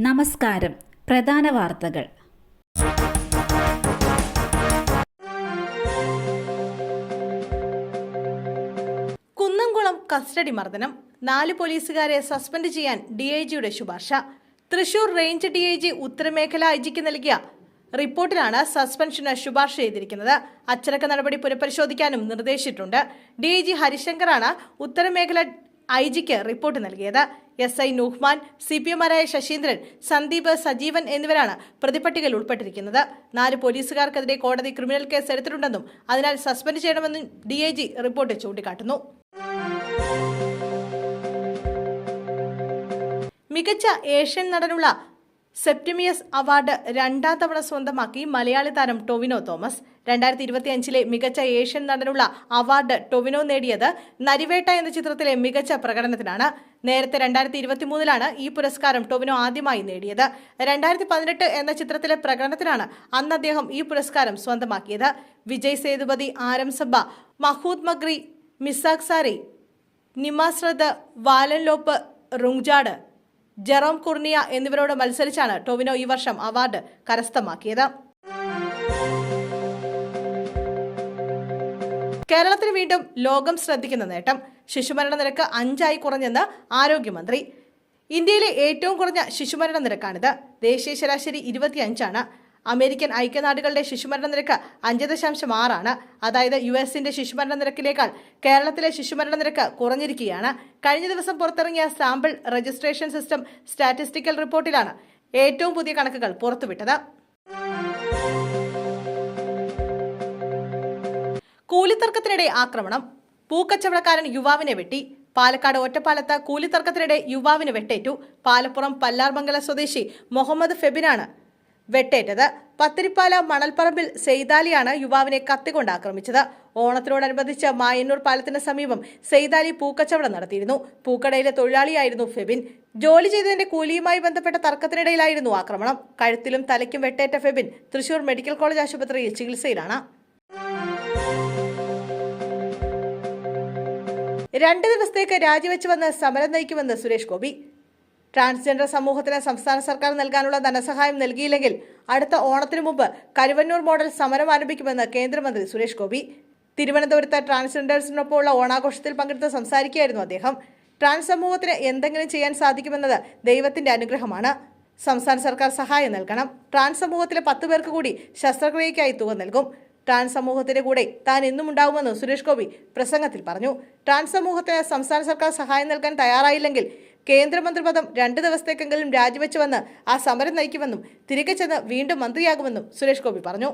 നമസ്കാരം. പ്രധാന വാർത്തകൾ. കുന്നംകുളം കസ്റ്റഡി മർദ്ദനം. 4 പോലീസുകാരെ സസ്പെൻഡ് ചെയ്യാൻ ഡിഐജിയുടെ ശുപാർശ. തൃശൂർ റേഞ്ച് ഡിഐജി ഉത്തരമേഖല ഐജിക്ക് നൽകിയ റിപ്പോർട്ടിലാണ് സസ്പെൻഷന് ശുപാർശ ചെയ്തിരിക്കുന്നത്. അച്ചടക്ക നടപടി പുനഃപരിശോധിക്കാനും നിർദ്ദേശിച്ചിട്ടുണ്ട്. ഡിഐജി ഹരിശങ്കറാണ് ഉത്തരമേഖല ഐജിക്ക് റിപ്പോർട്ട് നൽകിയത്. SI നൂഹ്മാൻ, CPMമാരായ ശശീന്ദ്രൻ, സന്ദീപ്, സജീവൻ എന്നിവരാണ് പ്രതിപട്ടികയിൽ ഉൾപ്പെട്ടിരിക്കുന്നത്. 4 പോലീസുകാർക്കെതിരെ കോടതി ക്രിമിനൽ കേസ് എടുത്തിട്ടുണ്ടെന്നും അതിനാൽ സസ്പെൻഡ് ചെയ്യണമെന്നും DIG റിപ്പോർട്ടിൽ ചൂണ്ടിക്കാട്ടുന്നു. മികച്ച ഏഷ്യൻ നടനുള്ള സെപ്റ്റിമിയസ് അവാർഡ് 2ാം തവണ സ്വന്തമാക്കി മലയാളി താരം ടൊവിനോ തോമസ്. 2025 മികച്ച ഏഷ്യൻ നടനുള്ള അവാർഡ് ടൊവിനോ നേടിയത് നരിവേട്ട എന്ന ചിത്രത്തിലെ മികച്ച പ്രകടനത്തിനാണ്. നേരത്തെ 2023 ഈ പുരസ്കാരം ടൊവിനോ ആദ്യമായി നേടിയത്. 2018 എന്ന ചിത്രത്തിലെ പ്രകടനത്തിനാണ് അന്ന് അദ്ദേഹം ഈ പുരസ്കാരം സ്വന്തമാക്കിയത്. വിജയ് സേതുപതി, ആരം സബ്ബ, മഹൂദ് മഗ്രി, മിസാക് സാരി, നിമാസ്രദ്, വാലൻ ലോപ്പ്, റുങ്ജാഡ്, ജെറോം കുർണിയ എന്നിവരോട് മത്സരിച്ചാണ് ടൊവിനോ ഈ വർഷം അവാർഡ് കരസ്ഥമാക്കിയത്. കേരളത്തിന് വീണ്ടും ലോകം ശ്രദ്ധിക്കുന്ന നേട്ടം. ശിശുമരണ നിരക്ക് 5 കുറഞ്ഞെന്ന് ആരോഗ്യമന്ത്രി. ഇന്ത്യയിലെ ഏറ്റവും കുറഞ്ഞ ശിശുമരണ നിരക്കാണിത്. ദേശീയ ശരാശരി 25 അമേരിക്കൻ ഐക്യനാടുകളുടെ ശിശുമരണ നിരക്ക് 5.6 അതായത് US-ന്റെ ശിശുമരണ നിരക്കിലേക്കാൾ കേരളത്തിലെ ശിശുമരണ നിരക്ക് കുറഞ്ഞിരിക്കുകയാണ്. കഴിഞ്ഞ ദിവസം പുറത്തിറങ്ങിയ സാമ്പിൾ രജിസ്ട്രേഷൻ സിസ്റ്റം സ്റ്റാറ്റിസ്റ്റിക്കൽ റിപ്പോർട്ടിലാണ് ഏറ്റവും പുതിയ കണക്കുകൾ പുറത്തുവിട്ടത്. കൂലിത്തർക്കത്തിനിടെ ആക്രമണം. പൂക്കച്ചവടക്കാരൻ യുവാവിനെ വെട്ടി. പാലക്കാട് ഒറ്റപ്പാലത്ത് കൂലിത്തർക്കത്തിനിടെ യുവാവിന് വെട്ടേറ്റു. പാലപ്പുറം പല്ലാർമംഗല സ്വദേശി മുഹമ്മദ് ഫെബിനാണ് വെട്ടേറ്റത്. പത്തിരിപ്പാല മണൽപ്പറമ്പിൽ സെയ്താലിയാണ് യുവാവിനെ കത്തിക്കൊണ്ട് ആക്രമിച്ചത്. ഓണത്തിനോടനുബന്ധിച്ച് മായന്നൂർ പാലത്തിന് സമീപം സെയ്താലി പൂക്കച്ചവടം നടത്തിയിരുന്നു. പൂക്കടയിലെ തൊഴിലാളിയായിരുന്നു ഫെബിൻ. ജോലി ചെയ്തതിന്റെ കൂലിയുമായി ബന്ധപ്പെട്ട തർക്കത്തിനിടയിലായിരുന്നു ആക്രമണം. കഴുത്തിലും തലയ്ക്കും വെട്ടേറ്റ ഫെബിൻ തൃശൂർ മെഡിക്കൽ കോളേജ് ആശുപത്രിയിൽ ചികിത്സയിലാണ്. 2 ദിവസത്തേക്ക് രാജിവെച്ച് വന്ന് സമരം നയിക്കുമെന്ന് സുരേഷ് ഗോപി. ട്രാൻസ്ജെൻഡർ സമൂഹത്തിന് സംസ്ഥാന സർക്കാർ നൽകാനുള്ള ധനസഹായം നൽകിയില്ലെങ്കിൽ അടുത്ത ഓണത്തിനു മുമ്പ് കരുവന്നൂർ മോഡൽ സമരം ആരംഭിക്കുമെന്ന് കേന്ദ്രമന്ത്രി സുരേഷ് ഗോപി. തിരുവനന്തപുരത്ത് ട്രാൻസ്ജെൻഡേഴ്സിനൊപ്പമുള്ള ഓണാഘോഷത്തിൽ പങ്കെടുത്ത് സംസാരിക്കുകയായിരുന്നു അദ്ദേഹം. ട്രാൻസ് സമൂഹത്തിന് എന്തെങ്കിലും ചെയ്യാൻ സാധിക്കുമെന്നത് ദൈവത്തിന്റെ അനുഗ്രഹമാണ്. സംസ്ഥാന സർക്കാർ സഹായം നൽകണം. ട്രാൻസ് സമൂഹത്തിലെ 10 പേർക്ക് കൂടി ശസ്ത്രക്രിയയ്ക്കായി തുക നൽകും. ട്രാൻസ് സമൂഹത്തിന്റെ കൂടെ താൻ എന്നും ഉണ്ടാവുമെന്ന് സുരേഷ് ഗോപി പ്രസംഗത്തിൽ പറഞ്ഞു. ട്രാൻസ് സമൂഹത്തിന് സംസ്ഥാന സർക്കാർ സഹായം നൽകാൻ തയ്യാറായില്ലെങ്കിൽ കേന്ദ്രമന്ത്രിപദം 2 ദിവസത്തേക്കെങ്കിലും രാജിവെച്ച് വന്ന് ആ സമരം നയിക്കുമെന്നും തിരികെ ചെന്ന് വീണ്ടും മന്ത്രിയാകുമെന്നും സുരേഷ് ഗോപി പറഞ്ഞു.